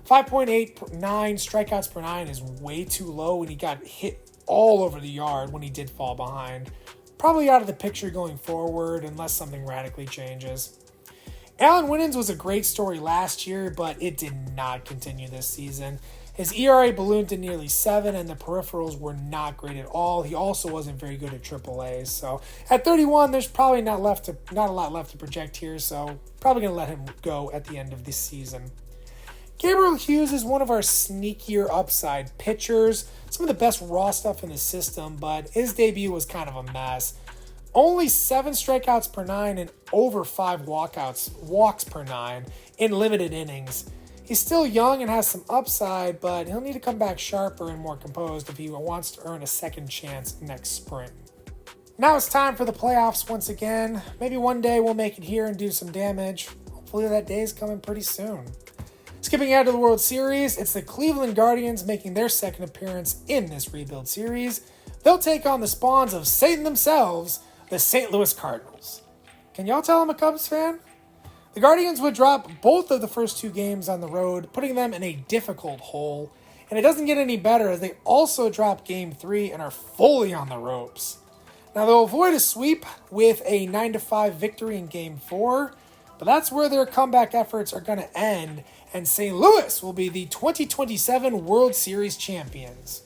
5.89 strikeouts per 9 is way too low, and he got hit all over the yard when he did fall behind. Probably out of the picture going forward unless something radically changes. Alan Winans was a great story last year, but it did not continue this season. His ERA ballooned to nearly 7, and the peripherals were not great at all. He also wasn't very good at AAA. So at 31, there's probably not a lot left to project here. So probably going to let him go at the end of this season. Gabriel Hughes is one of our sneakier upside pitchers. Some of the best raw stuff in the system, but his debut was kind of a mess. Only 7 strikeouts per 9 and over 5 walks per 9 in limited innings. He's still young and has some upside, but he'll need to come back sharper and more composed if he wants to earn a second chance next spring. Now it's time for the playoffs once again. Maybe one day we'll make it here and do some damage. Hopefully that day is coming pretty soon. Skipping ahead to the World Series, it's the Cleveland Guardians making their second appearance in this rebuild series. They'll take on the spawns of Satan themselves, the St. Louis Cardinals. Can y'all tell I'm a Cubs fan? The Guardians would drop both of the first 2 games on the road, putting them in a difficult hole. And it doesn't get any better as they also drop Game 3 and are fully on the ropes. Now they'll avoid a sweep with a 9-5 victory in Game 4, but that's where their comeback efforts are going to end, and St. Louis will be the 2027 World Series champions.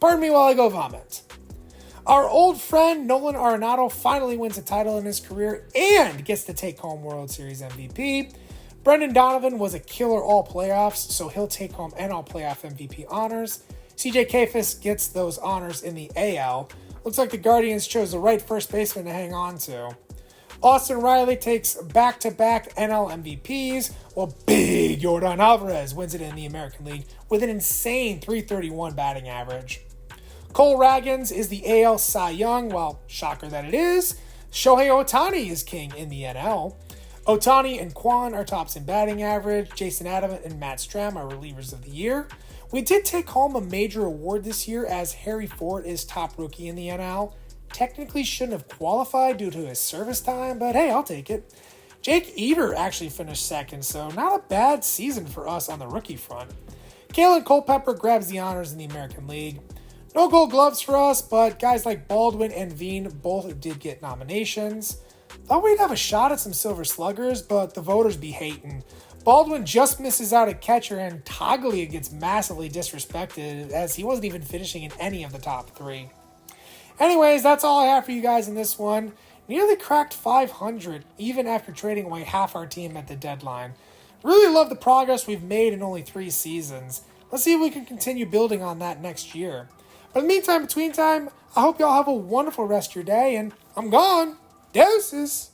Pardon me while I go vomit. Our old friend Nolan Arenado finally wins a title in his career and gets to take home World Series MVP. Brendan Donovan was a killer all playoffs, so he'll take home NL playoff MVP honors. CJ Kayfus gets those honors in the AL. Looks like the Guardians chose the right first baseman to hang on to. Austin Riley takes back-to-back NL MVPs, while big Yordan Alvarez wins it in the American League with an insane .331 batting average. Cole Ragans is the AL Cy Young, while shocker that it is, Shohei Ohtani is king in the NL. Ohtani and Kwan are tops in batting average. Jason Adams and Matt Stram are relievers of the year. We did take home a major award this year as Harry Ford is top rookie in the NL. Technically shouldn't have qualified due to his service time, but hey, I'll take it. Jake Eater actually finished second, so not a bad season for us on the rookie front. Kalen Culpepper grabs the honors in the American League. No gold gloves for us, but guys like Baldwin and Veen both did get nominations. Thought we'd have a shot at some Silver Sluggers, but the voters be hating. Baldwin just misses out at catcher, and Toglia gets massively disrespected as he wasn't even finishing in any of the top 3. Anyways, that's all I have for you guys in this one. Nearly cracked 500, even after trading away half our team at the deadline. Really love the progress we've made in only 3 seasons. Let's see if we can continue building on that next year. But in the meantime, between time, I hope y'all have a wonderful rest of your day, and I'm gone. Deuces!